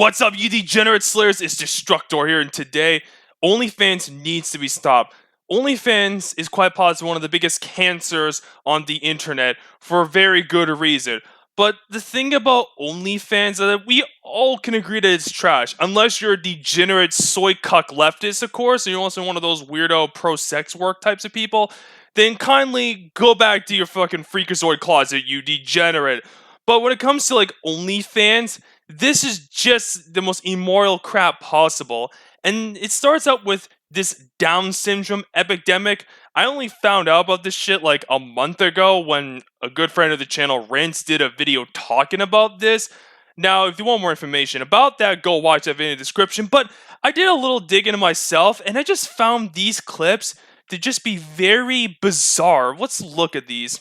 What's up, you degenerate slayers? It's Destructor here, and today, OnlyFans needs to be stopped. OnlyFans is quite possibly one of the biggest cancers on the internet for a very good reason. But the thing about OnlyFans is that we all can agree that it's trash, unless you're a degenerate soy cuck leftist, of course, and you're also one of those weirdo pro-sex work types of people. Then kindly go back to your fucking freakazoid closet, you degenerate. But when it comes to like OnlyFans, this is just the most immoral crap possible. And it starts out with this Down syndrome epidemic. I only found out about this shit like a month ago when a good friend of the channel, Rance, did a video talking about this. Now, if you want more information about that, go watch that video in the description. But I did a little digging myself, and I just found these clips to just be very bizarre. Let's look at these.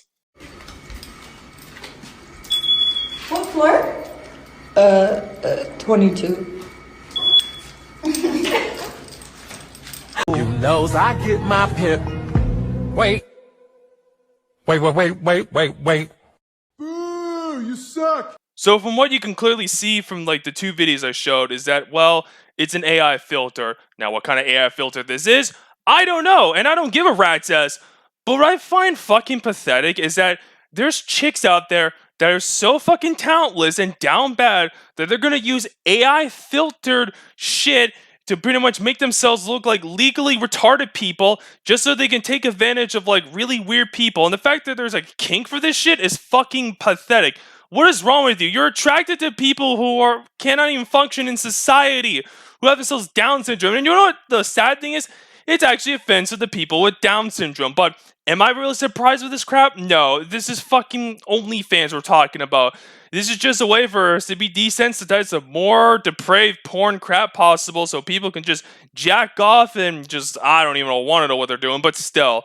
What floor? 22. You knows I get my pimp. Wait. Boo, you suck. So from what you can clearly see from like the two videos I showed is that, well, it's an AI filter. Now, what kind of AI filter this is, I don't know, and I don't give a rat's ass. But what I find fucking pathetic is that there's chicks out there that are so fucking talentless and down bad that they're gonna use AI filtered shit to pretty much make themselves look like legally retarded people just so they can take advantage of like really weird people. And the fact that there's a kink for this shit is fucking pathetic. What is wrong with you? You're attracted to people who cannot even function in society, who have themselves Down syndrome. And you know what the sad thing is? It's actually offensive to people with Down syndrome. But am I really surprised with this crap? No, this is fucking OnlyFans we're talking about. This is just a way for us to be desensitized to more depraved porn crap possible so people can just jack off and just, I don't even want to know what they're doing, but still.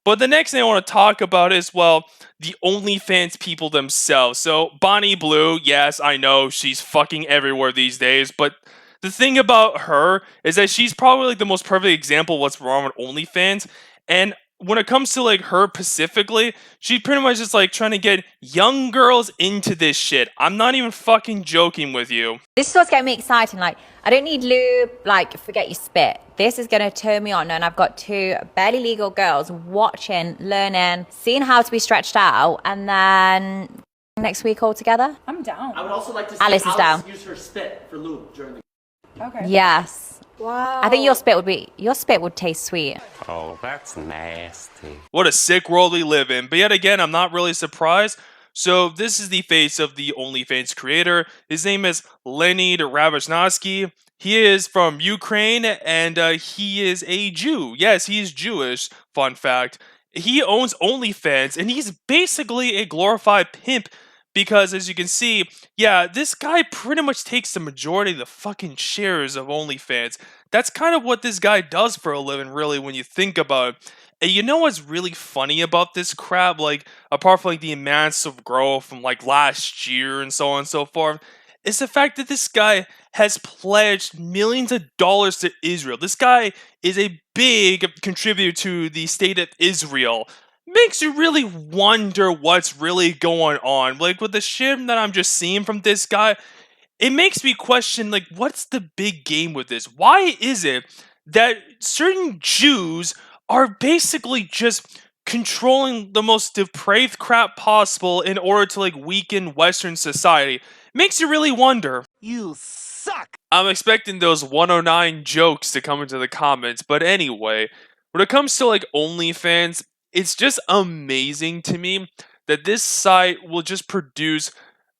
But the next thing I want to talk about is, well, the OnlyFans people themselves. So, Bonnie Blue, yes, I know, she's fucking everywhere these days, but the thing about her is that she's probably like the most perfect example of what's wrong with OnlyFans. And when it comes to like her specifically, she's pretty much just like trying to get young girls into this shit. I'm not even fucking joking with you. This is what's getting me excited. Like, I don't need lube, like, forget your spit. This is going to turn me on. And I've got two barely legal girls watching, learning, seeing how to be stretched out, and then next week all together. I'm down. I would also like to see Alice is down. Use her spit for lube during the... Okay. Yes. Wow. I think your spit would taste sweet. Oh, that's nasty. What a sick world we live in. But yet again, I'm not really surprised. So this is the face of the OnlyFans creator. His name is Leonid Ravachnovsky. He is from Ukraine, and he is a Jew. Yes, he is Jewish, fun fact. He owns OnlyFans, and he's basically a glorified pimp. Because, as you can see, yeah, this guy pretty much takes the majority of the fucking shares of OnlyFans. That's kind of what this guy does for a living, really, when you think about it. And you know what's really funny about this crap? Like, apart from like the massive growth from like last year and so on and so forth, is the fact that this guy has pledged millions of dollars to Israel. This guy is a big contributor to the state of Israel. Makes you really wonder what's really going on. Like, with the shit that I'm just seeing from this guy, it makes me question, like, what's the big game with this? Why is it that certain Jews are basically just controlling the most depraved crap possible in order to, like, weaken Western society? Makes you really wonder. You suck. I'm expecting those 109 jokes to come into the comments, but anyway, when it comes to, like, OnlyFans, it's just amazing to me that this site will just produce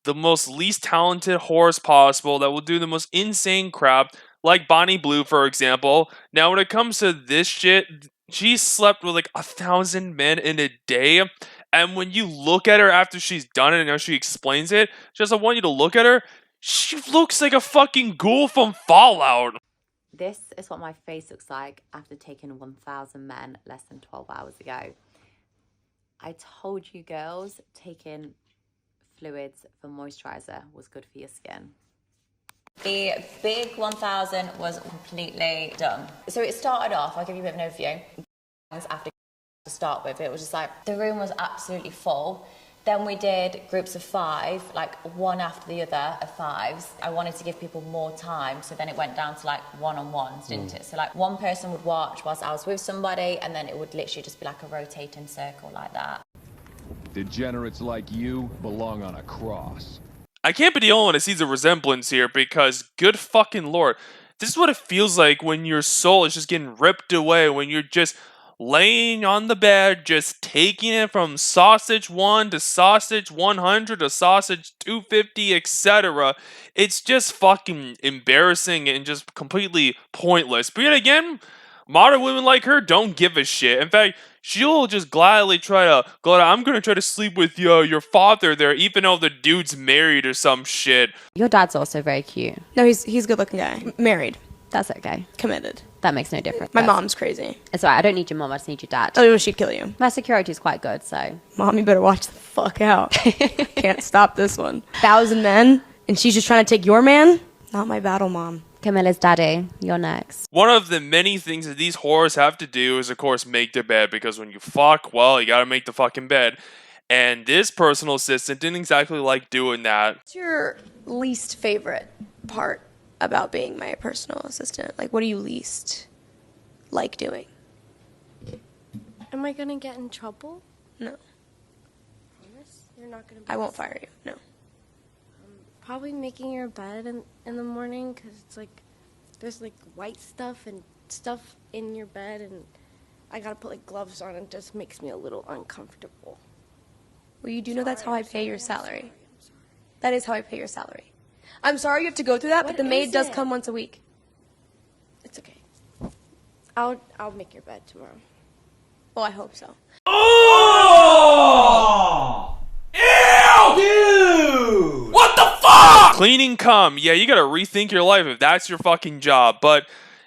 the most least talented whores possible that will do the most insane crap, like Bonnie Blue, for example. Now, when it comes to this shit, she slept with like 1,000 men in a day. And when you look at her after she's done it and how she explains it, just I want you to look at her, she looks like a fucking ghoul from Fallout. This is what my face looks like after taking 1,000 men less than 12 hours ago. I told you girls, taking fluids for moisturizer was good for your skin. The big 1,000 was completely done. So it started off, I'll give you a bit of an overview. After to start with, it was just like, the room was absolutely full. Then we did groups of 5, like one after the other of 5s. I wanted to give people more time, so then it went down to like one-on-ones, didn't it? So like one person would watch whilst I was with somebody, and then it would literally just be like a rotating circle like that. Degenerates like you belong on a cross. I can't be the only one that sees a resemblance here because, good fucking lord, this is what it feels like when your soul is just getting ripped away, when you're just laying on the bed, just taking it from sausage 1 to sausage 100 to sausage 250, etc. It's just fucking embarrassing and just completely pointless. But yet again, modern women like her don't give a shit. In fact, she'll just gladly try to go, I'm gonna try to sleep with your father there, even though the dude's married or some shit. Your dad's also very cute. No, he's a good-looking guy. Married. That's okay. Committed. That makes no difference. My mom's crazy. It's alright, I don't need your mom, I just need your dad. Oh, she'd kill you. My security is quite good, so. Mom, you better watch the fuck out. Can't stop this one. 1,000 men, and she's just trying to take your man? Not my battle, Mom. Camilla's daddy, you're next. One of the many things that these whores have to do is, of course, make their bed, because when you fuck, well, you gotta make the fucking bed. And this personal assistant didn't exactly like doing that. What's your least favorite part about being my personal assistant? Like, what do you least like doing? Am I gonna get in trouble? No. Promise? You're not gonna be I won't fire you. No. Probably making your bed in the morning, because it's like there's like white stuff and stuff in your bed, and I gotta put like gloves on, and it just makes me a little uncomfortable. Well, you do know that's how I pay your salary. That is how I pay your salary. I'm sorry you have to go through that, but What the maid is does it? come once a week. It's okay. I'll make your bed tomorrow. Well, I hope so. What the fuck? Cleaning cum. Yeah, you gotta rethink your life if that's your fucking job. But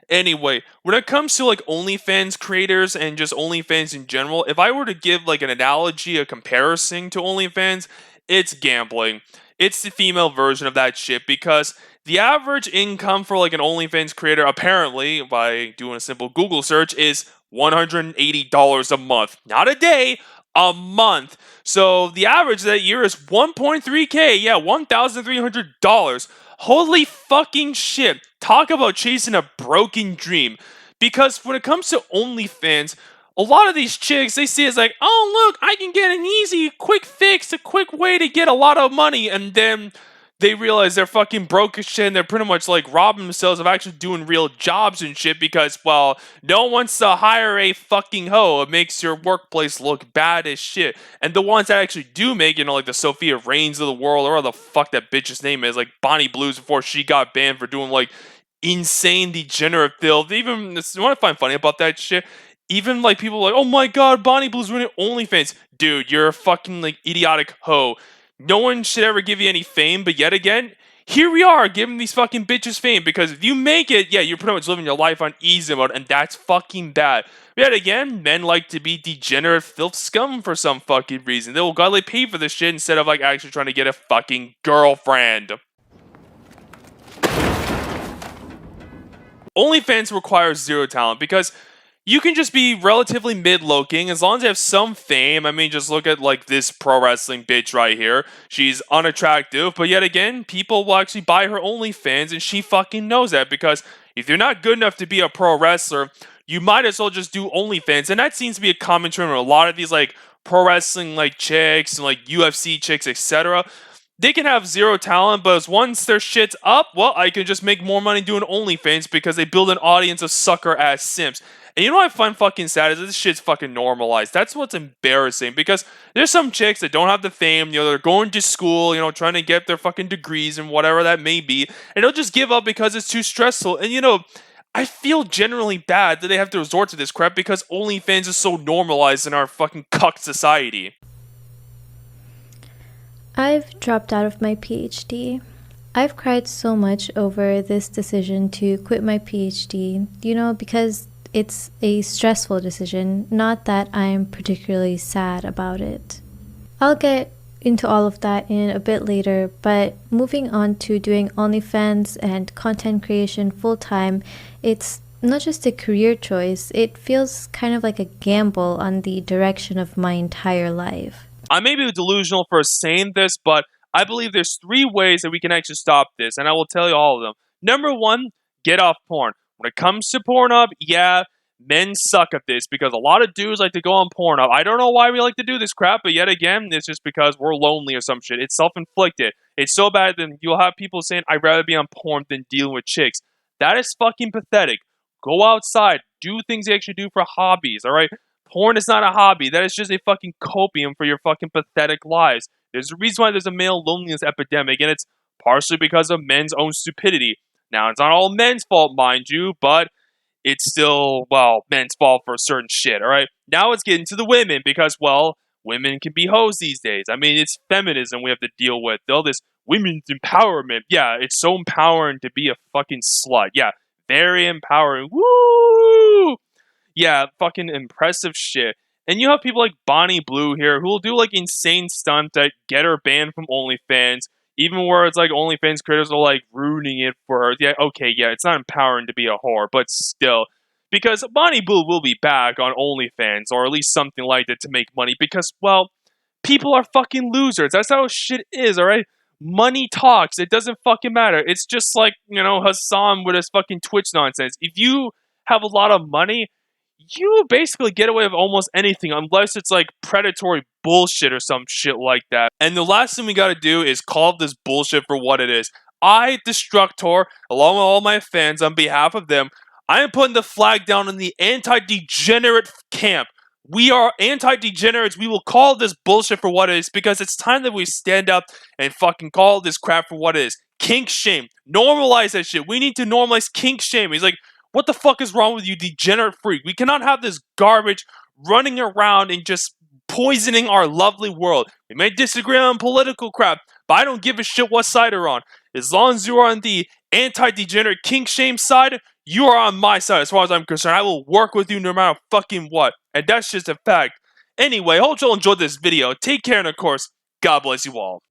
anyway, when it comes to like OnlyFans creators and just OnlyFans in general, if I were to give like an analogy, a comparison to OnlyFans, it's gambling. It's the female version of that shit, because the average income for like an OnlyFans creator, apparently, by doing a simple Google search, is $180 a month. Not a day, a month. So the average that year is 1.3K. Yeah, $1,300. Holy fucking shit. Talk about chasing a broken dream. Because when it comes to OnlyFans, a lot of these chicks, they see it as like, oh, look, I can get an easy, quick fix, a quick way to get a lot of money. And then they realize they're fucking broke as shit, and they're pretty much like robbing themselves of actually doing real jobs and shit, because, well, no one wants to hire a fucking hoe. It makes your workplace look bad as shit. And the ones that actually do make, like the Sophia Reigns of the world, or whatever the fuck that bitch's name is, like Bonnie Blues before she got banned for doing like insane degenerate filth. Even, you want to find funny about that shit? Even like people like, oh my god, Bonnie Blue's running OnlyFans. Dude, you're a fucking like idiotic hoe. No one should ever give you any fame, but yet again, here we are giving these fucking bitches fame, because if you make it, yeah, you're pretty much living your life on easy mode, and that's fucking bad. But yet again, men like to be degenerate filth scum for some fucking reason. They will gladly pay for this shit instead of like actually trying to get a fucking girlfriend. OnlyFans requires zero talent, because you can just be relatively mid-looking as long as you have some fame. I mean, just look at like this pro wrestling bitch right here. She's unattractive, but yet again, people will actually buy her OnlyFans, and she fucking knows that, because if you're not good enough to be a pro wrestler, you might as well just do OnlyFans. And that seems to be a common trend with a lot of these like pro wrestling like chicks and like UFC chicks, etc. They can have zero talent, but once their shit's up, well, I can just make more money doing OnlyFans, because they build an audience of sucker-ass simps. And you know what I find fucking sad is this shit's fucking normalized. That's what's embarrassing, because there's some chicks that don't have the fame, they're going to school, trying to get their fucking degrees and whatever that may be, and they'll just give up because it's too stressful. And I feel generally bad that they have to resort to this crap, because OnlyFans is so normalized in our fucking cuck society. I've dropped out of my PhD. I've cried so much over this decision to quit my PhD, because it's a stressful decision, not that I'm particularly sad about it. I'll get into all of that in a bit later, but moving on to doing OnlyFans and content creation full-time, it's not just a career choice, it feels kind of like a gamble on the direction of my entire life. I may be delusional for saying this, but I believe there's 3 ways that we can actually stop this, and I will tell you all of them. Number 1, get off porn. When it comes to Pornhub, yeah, men suck at this because a lot of dudes like to go on Pornhub. I don't know why we like to do this crap, but yet again, it's just because we're lonely or some shit. It's self-inflicted. It's so bad that you'll have people saying, I'd rather be on porn than dealing with chicks. That is fucking pathetic. Go outside. Do things you actually do for hobbies, alright? Porn is not a hobby. That is just a fucking copium for your fucking pathetic lives. There's a reason why there's a male loneliness epidemic, and it's partially because of men's own stupidity. Now, it's not all men's fault, mind you, but it's still, well, men's fault for certain shit, alright? Now let's get into the women, because, well, women can be hoes these days. I mean, it's feminism we have to deal with. All this women's empowerment. Yeah, it's so empowering to be a fucking slut. Yeah, very empowering. Woo! Yeah, fucking impressive shit. And you have people like Bonnie Blue here who will do like insane stunts that get her banned from OnlyFans, even where it's like OnlyFans creators are like ruining it for her. Yeah, okay, yeah, it's not empowering to be a whore, but still. Because Bonnie Blue will be back on OnlyFans, or at least something like that to make money, because, well, people are fucking losers. That's how shit is, alright? Money talks. It doesn't fucking matter. It's just like, Hassan with his fucking Twitch nonsense. If you have a lot of money, you basically get away with almost anything unless it's like predatory bullshit or some shit like that. And the last thing we gotta do is call this bullshit for what it is. I, Destructor, along with all my fans, on behalf of them, I am putting the flag down in the anti-degenerate camp. We are anti-degenerates. We will call this bullshit for what it is, because it's time that we stand up and fucking call this crap for what it is. Kink shame. Normalize that shit. We need to normalize kink shame. He's like, what the fuck is wrong with you, degenerate freak? We cannot have this garbage running around and just poisoning our lovely world. We may disagree on political crap, but I don't give a shit what side you're on. As long as you are on the anti-degenerate kink shame side, you are on my side as far as I'm concerned. I will work with you no matter fucking what. And that's just a fact. Anyway, hope you'll enjoy this video. Take care, and of course, God bless you all.